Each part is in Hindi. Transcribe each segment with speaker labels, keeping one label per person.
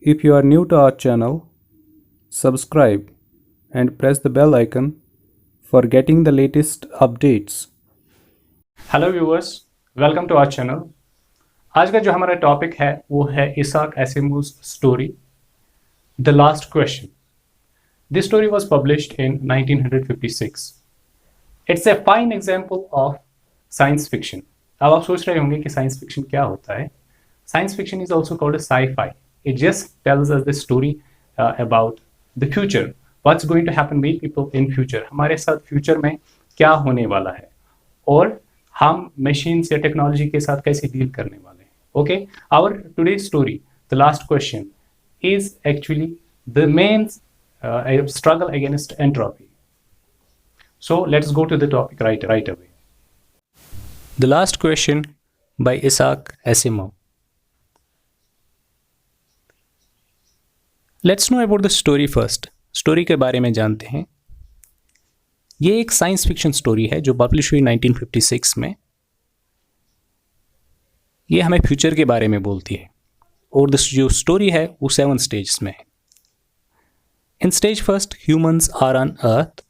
Speaker 1: If you are new to our channel, subscribe and press the bell icon for getting the latest updates.
Speaker 2: Hello viewers, welcome to our channel. आज का जो हमारा टॉपिक है वो है Isaac Asimov's story the last question. This story was published in 1956। It's a fine example of science fiction. अब आप सोच रहे होंगे कि साइंस फिक्शन क्या होता है। Science fiction is also called sci-fi. It just tells us the story about the future, what's going to happen with people in future. हमारे साथ फ्यूचर में क्या होने वाला है और हम मशीन्स या टेक्नोलॉजी के साथ कैसे डील करने वाले हैं। Okay, our today story the last question is actually the main struggle against entropy. So let's go to the topic right away.
Speaker 3: The last question by Isaac Asimov. Let's know about the story first. Story के बारे में जानते हैं। ये एक साइंस फिक्शन स्टोरी है जो पब्लिश हुई 1956 में। ये हमें फ्यूचर के बारे में बोलती है और जो स्टोरी है वो 7 स्टेजेस में है। In stage first humans are on earth,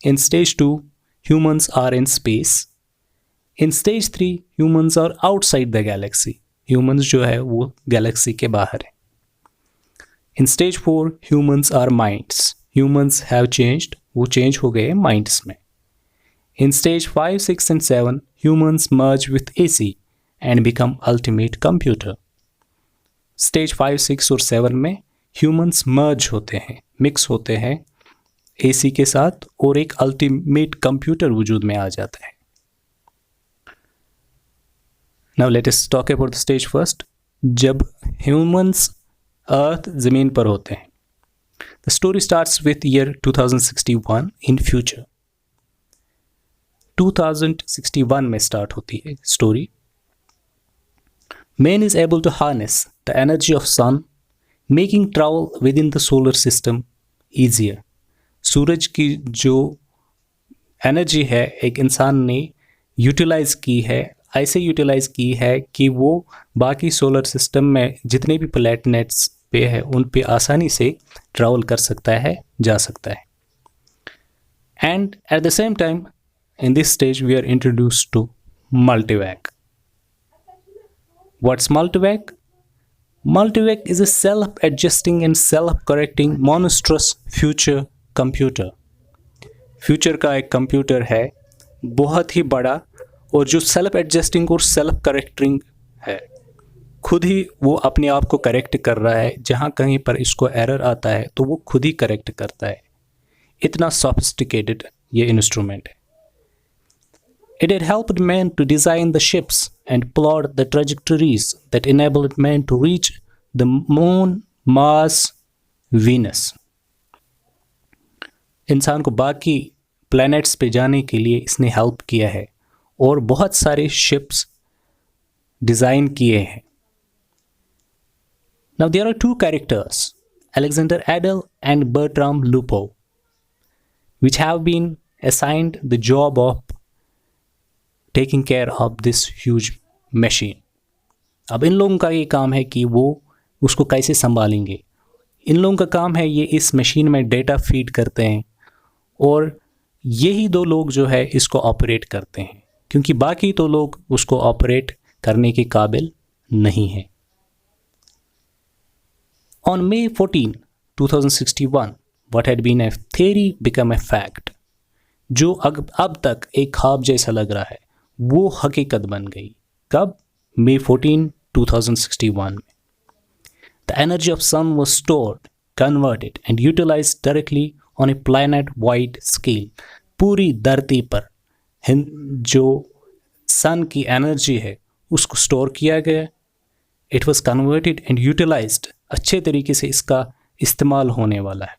Speaker 3: in stage 2 humans are in space, in stage 3 humans are outside the galaxy, humans जो है वो गैलेक्सी के बाहर है। In stage 4 humans are minds, humans have changed, वो चेंज हो गए माइंड्स में। In stage 5, 6 and 7 humans merge with AC and become ultimate computer. Stage 5, 6 और 7 में ह्यूमंस मर्ज होते हैं, मिक्स होते हैं एसी के साथ और एक अल्टीमेट कंप्यूटर वजूद में आ जाता है। Now let us talk about the stage first. जब ह्यूमंस अर्थ ज़मीन पर होते हैं, the story starts with year 2061 in future. 2061 में स्टार्ट होती है स्टोरी। Man is able to harness the energy of sun, making travel within the solar system easier. सूरज की जो एनर्जी है एक इंसान ने यूटिलाइज की है, ऐसे यूटिलाइज की है कि वो बाकी सोलर सिस्टम में जितने भी प्लैनेट्स पे है उन पे आसानी से ट्रैवल कर सकता है, जा सकता है। And at the same time in this stage we are introduced to Multivac. What's Multivac? Multivac is a self adjusting and self correcting monstrous future computer. Future का एक कंप्यूटर है बहुत ही बड़ा और जो सेल्फ एडजस्टिंग और सेल्फ करेक्टिंग है, खुद ही वो अपने आप को करेक्ट कर रहा है। जहाँ कहीं पर इसको एरर आता है तो वो खुद ही करेक्ट करता है। इतना सोफिस्टिकेटेड ये इंस्ट्रूमेंट है। It had helped man to design the ships and plot the trajectories that enabled man to reach the moon, Mars, Venus. इंसान को बाकी प्लैनेट्स पे जाने के लिए इसने हेल्प किया है और बहुत सारे शिप्स डिज़ाइन किए हैं। Now there are two characters, Alexander Adel and Bertram Lupo, which have been assigned the job of taking care of this huge machine. अब इन लोगों का ये काम है कि वो उसको कैसे संभालेंगे। इन लोगों का काम है ये इस मशीन में डेटा फीड करते हैं और यही दो लोग जो है इसको ऑपरेट करते हैं, क्योंकि बाकी तो लोग उसको ऑपरेट करने के काबिल नहीं हैं। On May 14, 2061, what had been a theory became a fact. जो अब तक एक ख्वाब जैसा लग रहा है वो हकीकत बन गई। कब? May 14, 2061 में। The energy of sun was stored, converted and utilized directly on a planet-wide scale. पूरी धरती पर जो सन की एनर्जी है उसको स्टोर किया गया। It was converted and utilised, अच्छे तरीके से इसका इस्तेमाल होने वाला है,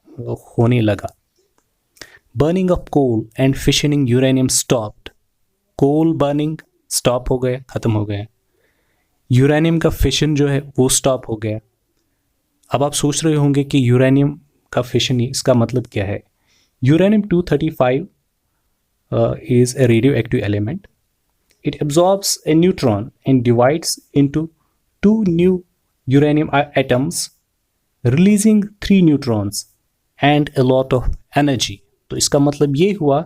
Speaker 3: होने लगा। Burning of coal and fissioning uranium stopped. Coal burning stop हो गया, ख़त्म हो गया। यूरेनियम का फिशन जो है वो स्टॉप हो गया। अब आप सोच रहे होंगे कि यूरेनियम का फिशन इसका मतलब क्या है। Uranium 235 is a radioactive element. It absorbs a neutron and divides into two new uranium atoms releasing 3 neutrons and a lot of energy। तो इसका मतलब ये हुआ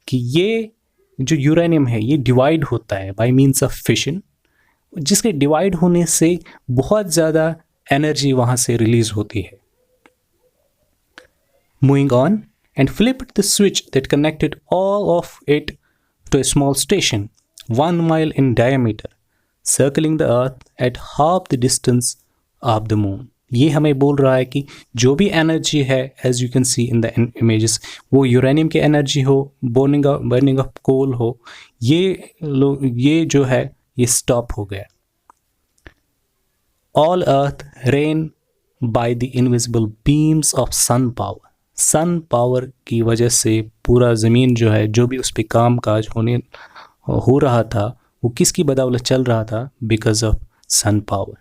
Speaker 3: कि ये जो यूरेनियम है ये डिवाइड होता है बाय मीन्स ऑफ फिशन, जिसके डिवाइड होने से बहुत ज़्यादा एनर्जी वहाँ से रिलीज होती है। Moving on, and flipped the switch that connected all of it to a small station 1 mile in diameter, circling the earth at half the distance of the moon। ये हमें बोल रहा है कि जो भी एनर्जी है, as you can see in the images, वो यूरेनियम की एनर्जी हो, बर्निंग ऑफ कोल हो, ये जो है ये स्टॉप हो गया। All earth ran by the invisible beams of sun power. Sun power की वजह से पूरा ज़मीन जो है, जो भी उस पर काम काज हो रहा था, वो किसकी बदौलत चल रहा था? Because of sun power.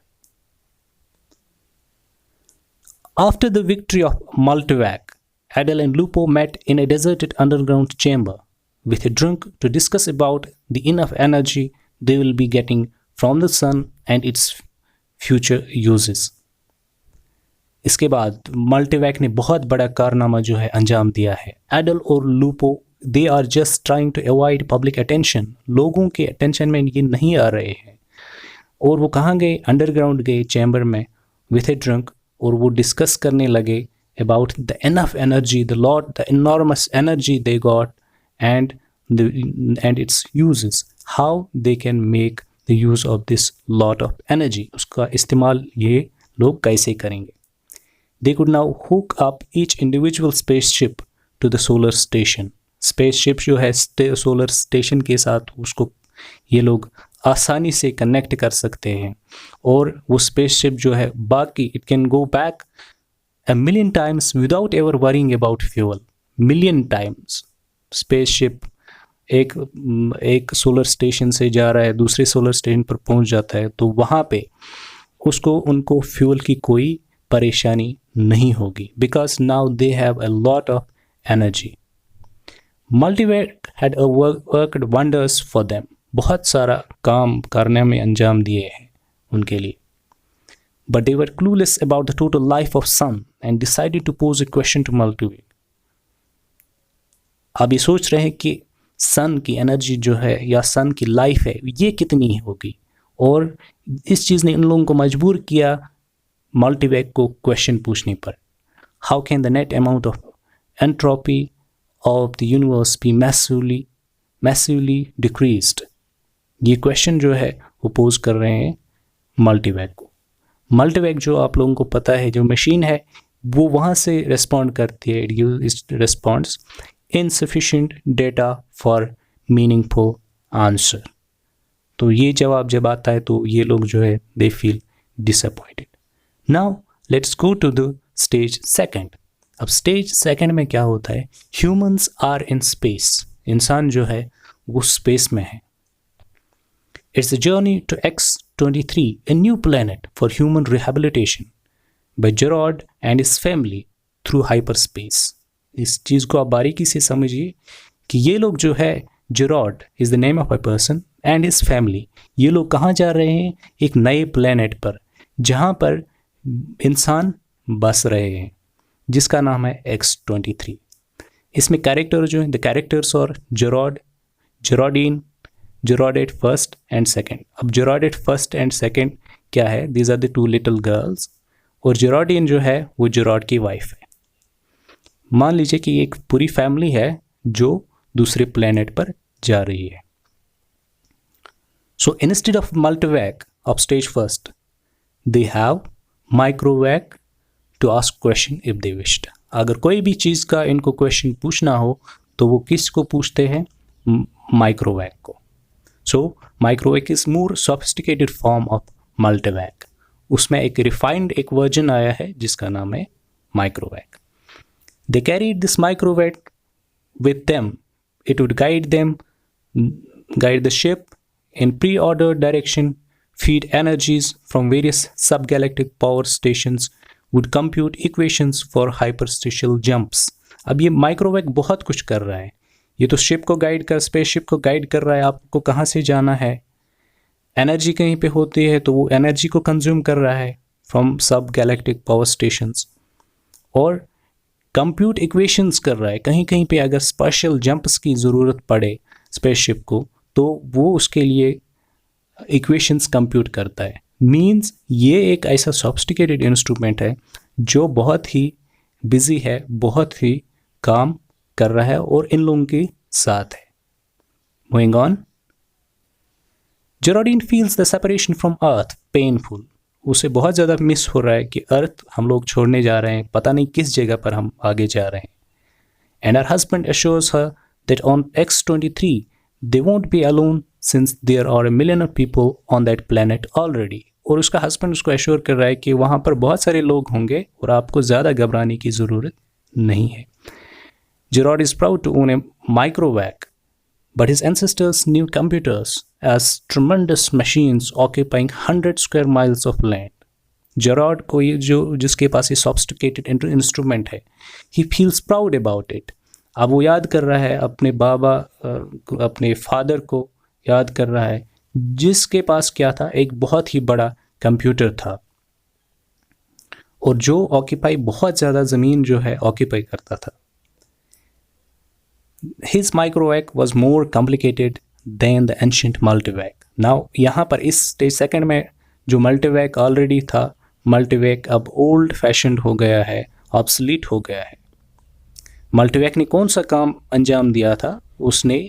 Speaker 3: After the victory of Multivac, Adele and Lupo met in a deserted underground chamber with a drink to discuss about the enough energy they will be getting from the sun and its future uses। इसके बाद मल्टीवैक ने बहुत बड़ा कारनामा जो है अंजाम दिया है। एडल और Lupov they are just trying to avoid public attention. लोगों के अटेंशन में ये नहीं आ रहे हैं। और वो कहाँ गए? अंडरग्राउंड गए, चैम्बर में, विथ ए ड्रंक, और वो डिस्कस करने लगे about the enough energy, the enormous energy they got and it's uses, how they can make the use of this lot of energy. उसका इस्तेमाल ये लोग कैसे करेंगे? They could now hook up each individual spaceship to the solar station। spaceship जो है solar station के साथ उसको ये लोग आसानी से कनेक्ट कर सकते हैं। और वो spaceship जो है बाकी it can go back a million times without ever worrying about fuel। million times spaceship एक सोलर स्टेशन से जा रहा है, दूसरे सोलर स्टेशन पर पहुंच जाता है, तो वहाँ पे उनको फ्यूल की कोई परेशानी नहीं होगी, because now they have a lot of energy. Multivac had worked wonders for them. बहुत सारा काम करने में अंजाम दिए हैं उनके लिए। But they were clueless about the total life of sun and decided to pose a question to Multivac. अब ये सोच रहे हैं कि सन की एनर्जी जो है या सन की लाइफ है ये कितनी होगी, और इस चीज़ ने इन लोगों को मजबूर किया मल्टीवैक को क्वेश्चन पूछने पर। How can the net amount of entropy of the universe be massively decreased. ये क्वेश्चन जो है वो पोज कर रहे हैं मल्टीवैक को। मल्टीवैक जो आप लोगों को पता है जो मशीन है वो वहाँ से रिस्पॉन्ड करती है, it responds insufficient data for meaningful answer। तो ये जवाब जब आता है तो ये लोग जो है they feel disappointed। Now let's go to the stage second। अब stage second में क्या होता है? Humans are in space। इंसान जो है वो स्पेस में है। It's a journey to X-23, a new planet for human rehabilitation by Gerard and his family through hyperspace। इस चीज़ को आप बारीकी से समझिए कि ये लोग जो है, Jerrodd is the name of a person and his family, ये लोग कहाँ जा रहे हैं? एक नए प्लेनेट पर जहाँ पर इंसान बस रहे हैं, जिसका नाम है X-23। इसमें कैरेक्टर जो है, द कैरेक्टर्स और Jerrodine, Jerrodette first and second. अब जेरॉडेट फर्स्ट एंड सेकेंड क्या है? These are the 2 little girls. और जेरॉडीन जो है वो जेरॉड की वाइफ है। मान लीजिए कि एक पूरी फैमिली है जो दूसरे प्लेनेट पर जा रही है। So instead of Multivac of stage first they have Microvac to ask question if they wished. अगर कोई भी चीज़ का इनको क्वेश्चन पूछना हो तो वो किसको पूछते हैं? माइक्रोवैक को। So Microvac is more sophisticated form of Multivac. उसमें एक रिफाइंड एक वर्जन आया है जिसका नाम है माइक्रोवैक। They carried this microwave with them। It would guide the ship in pre-ordered direction, feed energies from various subgalactic power stations, would compute equations for hyperspatial jumps। अब ये माइक्रोवेव बहुत कुछ कर रहा है। ये तो स्पेसशिप को गाइड कर रहा है, आपको कहाँ से जाना है। एनर्जी कहीं पे होती है तो वो एनर्जी को कंज्यूम कर रहा है, फ्रॉम सब गैलेक्टिक पावर स्टेशंस और कंप्यूट इक्वेशंस कर रहा है। कहीं कहीं पे अगर स्पेशल जंप्स की ज़रूरत पड़े स्पेसशिप को तो वो उसके लिए इक्वेशंस कंप्यूट करता है। मींस ये एक ऐसा सॉफ्टिकेटेड इंस्ट्रूमेंट है जो बहुत ही बिजी है, बहुत ही काम कर रहा है और इन लोगों के साथ है। Moving on, Jerrodine feels the separation from earth painful. उसे बहुत ज़्यादा मिस हो रहा है कि अर्थ हम लोग छोड़ने जा रहे हैं, पता नहीं किस जगह पर हम आगे जा रहे हैं। And her husband assures her that on X-23 they won't be alone since there are a million of people on that planet already. और उसका हस्बैंड उसको एश्योर कर रहा है कि वहाँ पर बहुत सारे लोग होंगे और आपको ज़्यादा घबराने की ज़रूरत नहीं है। Jerrodd is proud to own a Microvac, but his ancestors knew computers as tremendous machines occupying 100 square miles of land. जेरोड को ये जिसके पास ये sophisticated instrument है, he feels proud about it. अब वो याद कर रहा है अपने बाबा, अपने फादर को याद कर रहा है जिसके पास क्या था, एक बहुत ही बड़ा कंप्यूटर था और जो ऑक्यूपाई बहुत ज़्यादा ज़मीन जो है ऑक्यूपाई करता था। His microvac was more complicated than the ancient multivac. Now यहाँ पर इस स्टेज सेकंड में जो मल्टीवैक ऑलरेडी था, मल्टीवैक अब ओल्ड फैशन्ड हो गया है, ऑब्सलीट हो गया है। मल्टीवैक ने कौन सा काम अंजाम दिया था? उसने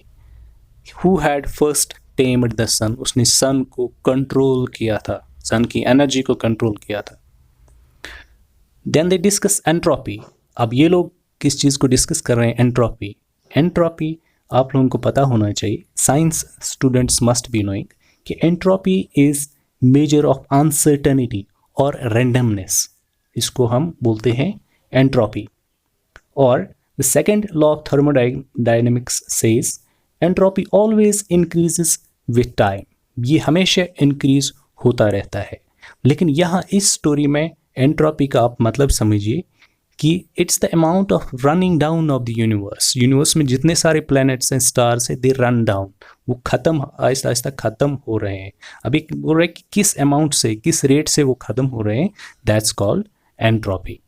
Speaker 3: who had first tamed the sun, उसने सन को कंट्रोल किया था, सन की एनर्जी को कंट्रोल किया था। Then they discuss entropy. अब ये लोग किस चीज़ को डिस्कस कर रहे हैं? एंट्रोपी। एंट्रोपी आप लोगों को पता होना चाहिए, science students must be knowing कि entropy is measure of uncertainty और रैंडमनेस। इसको हम बोलते हैं एंट्रोपी। और the second law of thermodynamics says entropy always increases with time. ये हमेशा इंक्रीज होता रहता है। लेकिन यहाँ इस स्टोरी में एंट्रोपी का आप मतलब समझिए कि it's the amount of running down of the universe. Universe में जितने सारे प्लैनेट्स हैं, स्टार्स हैं, दे रन डाउन, वो ख़त्म, आहिस्ता आहिस्ता ख़त्म हो रहे हैं। अभी बोल रहे हैं कि किस अमाउंट से, किस रेट से वो ख़त्म हो रहे हैं, that's called entropy.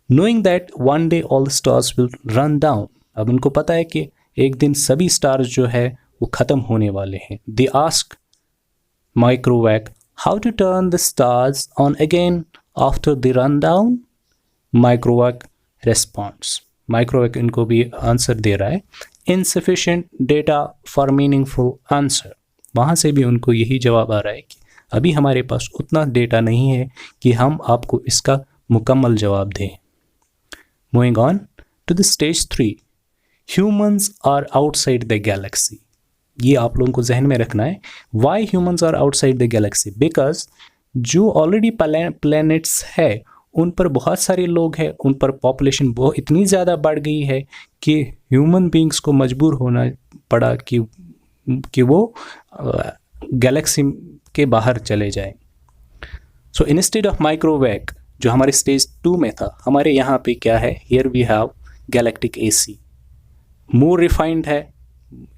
Speaker 3: Knowing that one day all the stars will run down, अब उनको पता है कि एक दिन सभी स्टार्स जो है वो ख़त्म होने वाले हैं। They ask Microvac how to turn the stars on again after the run down. Microvac response, Microvac इनको भी आंसर दे रहा है, insufficient data for meaningful answer. वहाँ से भी उनको यही जवाब आ रहा है कि अभी हमारे पास उतना डेटा नहीं है कि हम आपको इसका मुकम्मल जवाब दें। Moving on to the stage 3, humans are outside the galaxy. ये आप लोगों को जहन में रखना है। Why humans are outside the galaxy? Because जो ऑलरेडी प्लैनेट्स है उन पर बहुत सारे लोग हैं, उन पर पॉपुलेशन बहुत इतनी ज़्यादा बढ़ गई है कि ह्यूमन बींग्स को मजबूर होना पड़ा कि वो गैलेक्सी के बाहर चले जाएं। सो इंस्टेड ऑफ माइक्रोवैक जो हमारे स्टेज 2 में था, हमारे यहाँ पे क्या है? Here we have galactic AC, more refined है।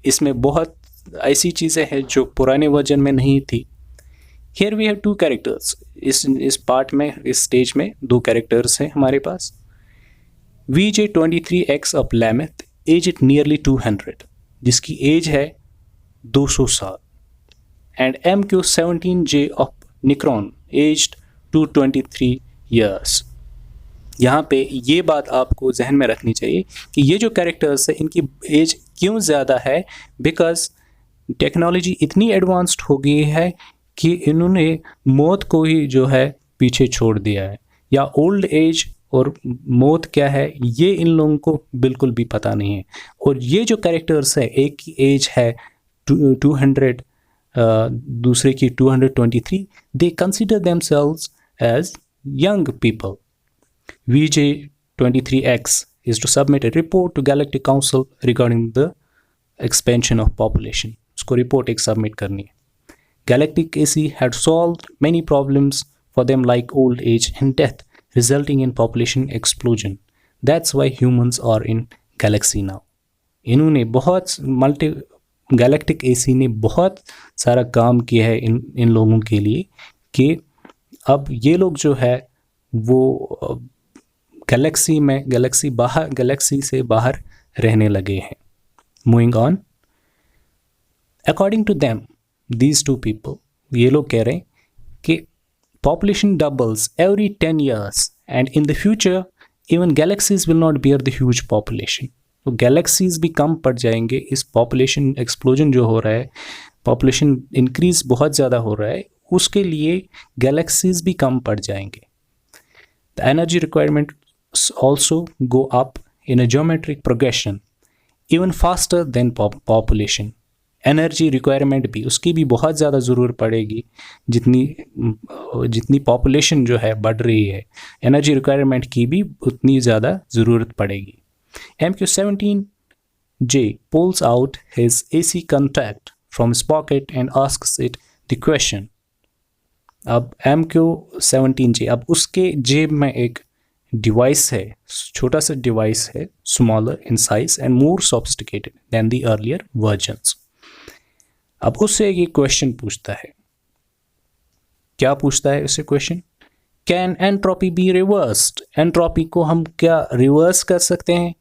Speaker 3: इसमें बहुत ऐसी चीज़ें हैं जो पुराने वर्जन में नहीं थी। Here we have 2 characters. इस पार्ट में, इस स्टेज में 2 कैरेक्टर्स हैं हमारे पास। VJ-23X of Lameth age nearly 200, जिसकी एज है 200 साल। And MQ-17J of Nicron aged 223 years. यहाँ पे ये बात आपको जहन में रखनी चाहिए कि ये जो कैरेक्टर्स हैं इनकी एज क्यों ज़्यादा है? बिकॉज टेक्नोलॉजी इतनी एडवांस्ड हो गई है कि इन्होंने मौत को ही जो है पीछे छोड़ दिया है। या ओल्ड एज और मौत क्या है ये इन लोगों को बिल्कुल भी पता नहीं है। और ये जो कैरेक्टर्स है, एक की एज है 200, दूसरे की 223, they consider themselves as young people. VJ-23X is to submit a report to Galactic Council regarding the expansion of population. उसको रिपोर्ट एक सबमिट करनी है। Galactic AC had solved many problems for them like old age and death, resulting in population explosion. That's why humans are in galaxy now. इन्होंने बहुत गैलेक्टिक AC ने बहुत सारा काम किया है इन लोगों के लिए कि अब ये लोग जो है वो गैलेक्सी से बाहर रहने लगे हैं. Moving on, according to them, these two people, ये लोग कह रहे हैं कि population doubles every 10 years and in the future even galaxies will not bear the huge population. तो गैलेक्सीज भी कम पड़ जाएंगे. इस पॉपुलेशन एक्सप्लोजन जो हो रहा है, पॉपुलेशन इंक्रीज बहुत ज़्यादा हो रहा है, उसके लिए गैलेक्सीज भी कम पड़ जाएंगे. The energy requirements also go up in a geometric progression even faster than population. Energy requirement भी, उसकी भी बहुत ज़्यादा ज़रूरत पड़ेगी. जितनी पॉपुलेशन जो है बढ़ रही है, एनर्जी रिक्वायरमेंट की भी उतनी ज़्यादा ज़रूरत पड़ेगी. MQ-17J pulls out his AC contact from his pocket and asks it the question. अब MQ-17J, अब उसके जेब में एक डिवाइस है, छोटा सा डिवाइस है, smaller in size and more sophisticated than the earlier versions. अब उससे ये क्वेश्चन पूछता है. क्या पूछता है उससे question? Can entropy be reversed? Entropy को हम क्या रिवर्स कर सकते हैं?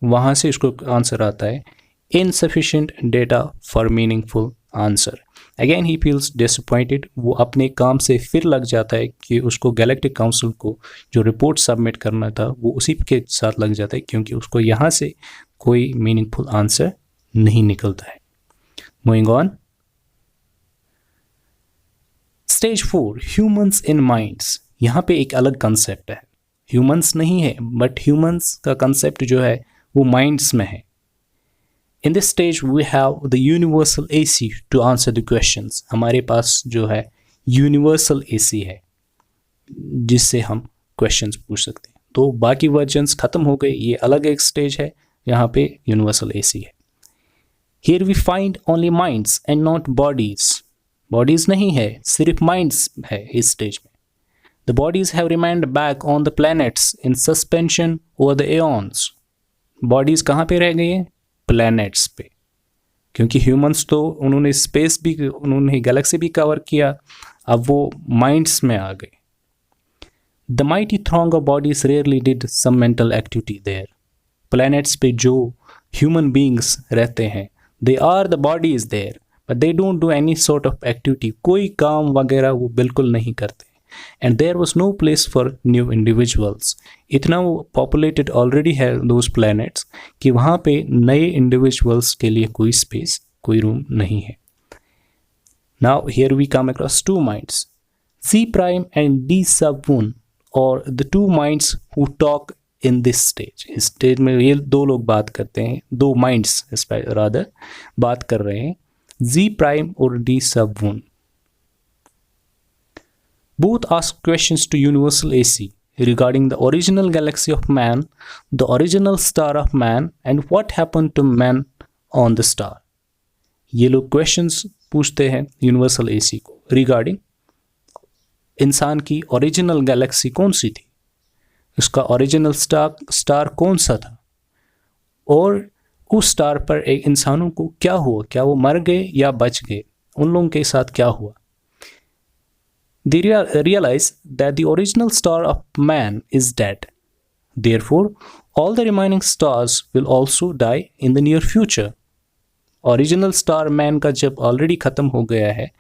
Speaker 3: वहाँ से इसको आंसर आता है insufficient data for meaningful answer. Again he feels disappointed. वो अपने काम से फिर लग जाता है कि उसको गैलेक्टिक काउंसिल को जो रिपोर्ट सबमिट करना था वो उसी के साथ लग जाता है, क्योंकि उसको यहाँ से कोई मीनिंगफुल आंसर नहीं निकलता है. Moving on, stage 4, humans in minds. यहाँ पे एक अलग कंसेप्ट है. ह्यूमंस नहीं है, बट ह्यूमंस का कंसेप्ट जो है वो माइंड्स में है. In this stage we have the universal AC to answer the questions. हमारे पास जो है यूनिवर्सल एसी है जिससे हम क्वेश्चंस पूछ सकते हैं. तो बाकी वर्जन्स ख़त्म हो गए, ये अलग एक स्टेज है. यहाँ पे यूनिवर्सल एसी है. Here we find only minds and not bodies. Bodies नहीं है, सिर्फ minds है इस स्टेज में. The bodies have remained back on the planets in suspension over the eons. Bodies कहाँ पे रह गई हैं? Planets पे. क्योंकि humans तो उन्होंने स्पेस भी, उन्होंने गैलेक्सी भी कवर किया, अब वो minds में आ गए. The mighty throng of bodies rarely did some mental activity there. Planets पे जो human beings रहते हैं, they are the bodies there, but they don't do any sort of activity. कोई काम वगैरह वो बिल्कुल नहीं करते. And there was no place for new individuals. इतना वो populated already है those planets कि वहाँ पे नए individuals के लिए कोई space, कोई room नहीं है. Now here we come across two minds, C prime and D sub 1, or the two minds who talk in this stage. इस स्टेज में ये दो लोग बात करते हैं, दो माइंड्स रादर बात कर रहे हैं, Z प्राइम और D sub 1. Both ask questions to universal AC regarding the original galaxy of man, the original star of man, and what happened to man on the star. ये लोग क्वेश्चंस पूछते हैं यूनिवर्सल AC को रिगार्डिंग इंसान की ओरिजिनल गैलेक्सी कौन सी थी, उसका ओरिजिनल स्टार कौन सा था, और उस स्टार पर एक इंसानों को क्या हुआ, क्या वो मर गए या बच गए, उन लोगों के साथ क्या हुआ. They realize that the original star of man is dead. Therefore, all the remaining stars will also die in the near future. Original star man का जब ऑलरेडी ख़त्म हो गया है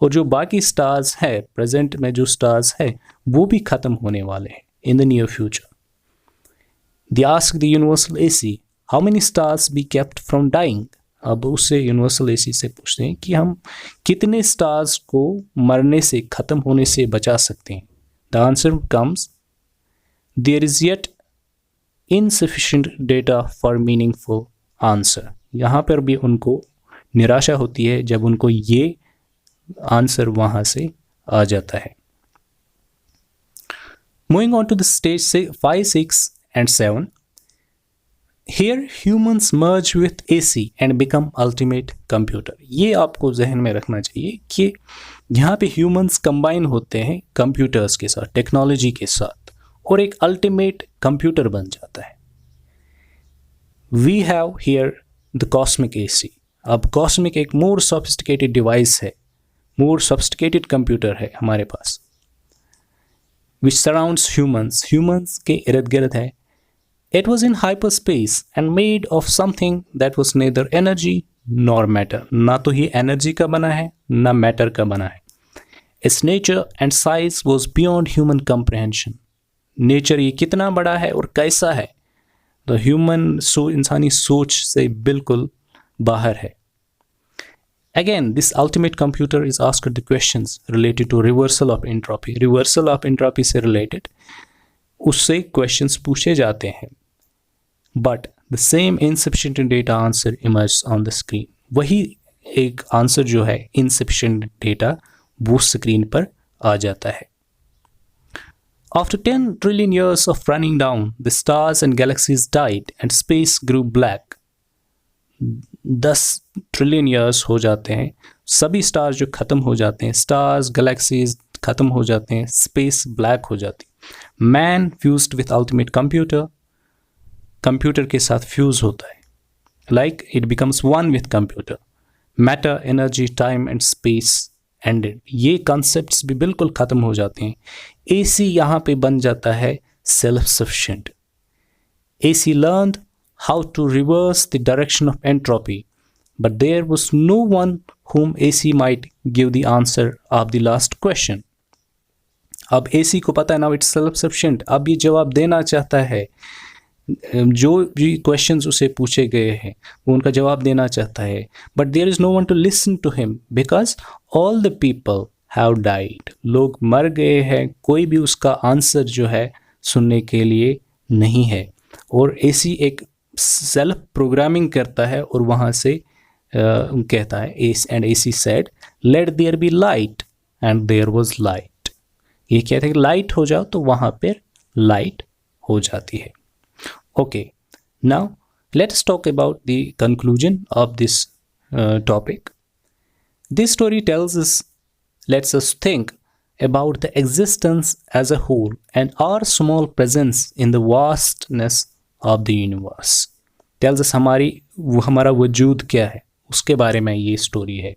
Speaker 3: और जो बाकी स्टार्स है, प्रेजेंट में जो स्टार्स है वो भी ख़त्म होने वाले हैं in the near future. They ask the universal AC, how many stars be kept from dying? अब उससे यूनिवर्सल एसी से पूछते हैं कि हम कितने स्टार्स को मरने से, ख़त्म होने से बचा सकते हैं. The answer comes, there is yet insufficient data for meaningful answer. यहाँ पर भी उनको निराशा होती है जब उनको ये आंसर वहाँ से आ जाता है. Moving on to the stage 5, 6 and 7. Here humans merge with AC and become ultimate computer. ये आपको जहन में रखना चाहिए कि यहाँ पे humans combine होते हैं computers के साथ, टेक्नोलॉजी के साथ, और एक ultimate computer बन जाता है. We have here the cosmic AC. अब cosmic एक more sophisticated device है, more sophisticated computer है हमारे पास. which surrounds humans के इर्द गिर्द है. It was in hyperspace and made of something that was neither energy nor matter. ना तो ये energy का बना है ना matter का बना है. Its nature and size was beyond human comprehension. Nature ये कितना बड़ा है और कैसा है तो इंसानी सोच से बिल्कुल बाहर है. Again, this ultimate computer is asked the questions related to reversal of entropy. Reversal of entropy से related उससे questions पूछे जाते हैं. But the same insufficient data answer emerges on the screen. वही एक आंसर जो है insufficient data वो स्क्रीन पर आ जाता है. After 10 trillion years of running down, the stars and galaxies died and space grew black. 10 trillion years हो जाते हैं, सभी स्टार्स जो ख़त्म हो जाते हैं, स्टार्स गैलेक्सीज ख़त्म हो जाते हैं, स्पेस ब्लैक हो जाती है. Man fused with ultimate computer, computer के साथ फ्यूज होता है. Like it becomes one with computer. Matter, energy, time and space ended. ये कॉन्सेप्ट्स भी बिल्कुल ख़त्म हो जाते हैं. एसी यहाँ पे बन जाता है self sufficient. AC learned how to reverse the direction of entropy, but there was no one whom AC might give the answer of the last question. अब AC को पता है now it's self-sufficient, अब ये जवाब देना चाहता है, जो भी questions उसे पूछे गए हैं वो उनका जवाब देना चाहता है, but there is no one to listen to him because all the people have died. लोग मर गए हैं, कोई भी उसका आंसर जो है सुनने के लिए नहीं है. और AC एक सेल्फ प्रोग्रामिंग करता है और वहाँ से कहता है and AC said let there be light and there was light. ये कहते हैं कि लाइट हो जाओ तो वहाँ पर लाइट हो जाती है. Okay, now let's talk about the conclusion of this topic. This story lets us think about the existence as a whole and our small presence in the vastness of the universe. Tells us हमारा वजूद क्या है उसके बारे में ये स्टोरी है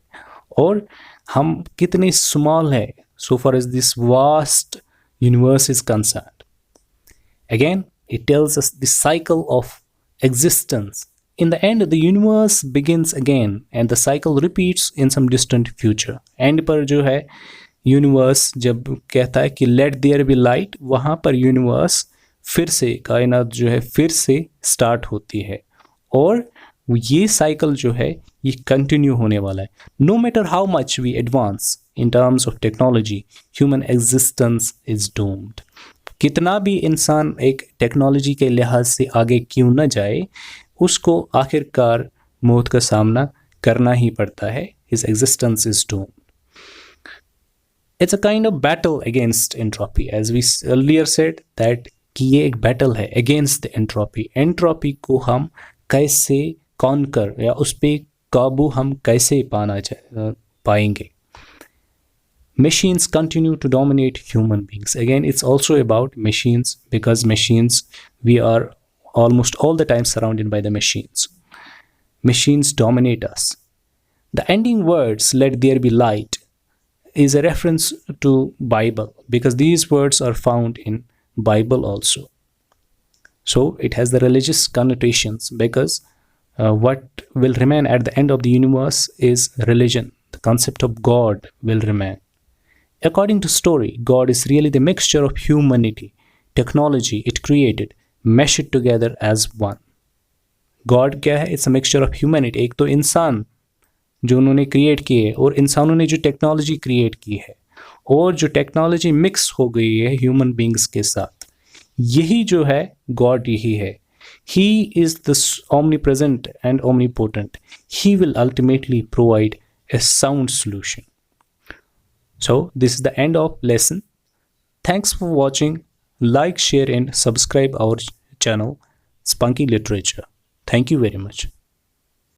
Speaker 3: और हम कितने स्मॉल है so far as this vast universe is concerned. Again, it tells us the cycle of existence. In the end, the universe begins again and the cycle repeats in some distant future. End पर जो है यूनिवर्स जब कहता है कि let there be light, वहाँ पर यूनिवर्स फिर से कायनात जो है फिर से स्टार्ट होती है और ये साइकिल जो है ये कंटिन्यू होने वाला है. No matter how much we advance in terms of technology, human existence is doomed. कितना भी इंसान एक टेक्नोलॉजी के लिहाज से आगे क्यों न जाए, उसको आखिरकार मौत का सामना करना ही पड़ता है. His existence is doomed. It's a kind of battle against entropy, as we earlier said that कि ये एक बैटल है against the entropy. एंट्रोपी को हम कैसे कॉन्कर या उस पर काबू हम कैसे पाएंगे. Machines continue to dominate human beings. Again, it's also about machines because machines, we are almost all the time surrounded by the machines. Machines dominate us. The ending words, let there be light, is a reference to Bible because these words are found in Bible also. So it has the religious connotations because what will remain at the end of the universe is religion. The concept of God will remain. According to story, God is really the mixture of humanity, technology it created, meshed together as one. God क्या है? It's a mixture of humanity. एक तो इंसान जो उन्होंने क्रिएट किए और इंसानों ने जो टेक्नोलॉजी क्रिएट की है और जो टेक्नोलॉजी मिक्स हो गई है ह्यूमन बींग्स के साथ, यही जो है गॉड यही है. He is the omnipresent and omnipotent. He will ultimately provide a sound solution. So this is the end of lesson. Thanks for watching. Like, share and subscribe our channel Spunky Literature. Thank you very much.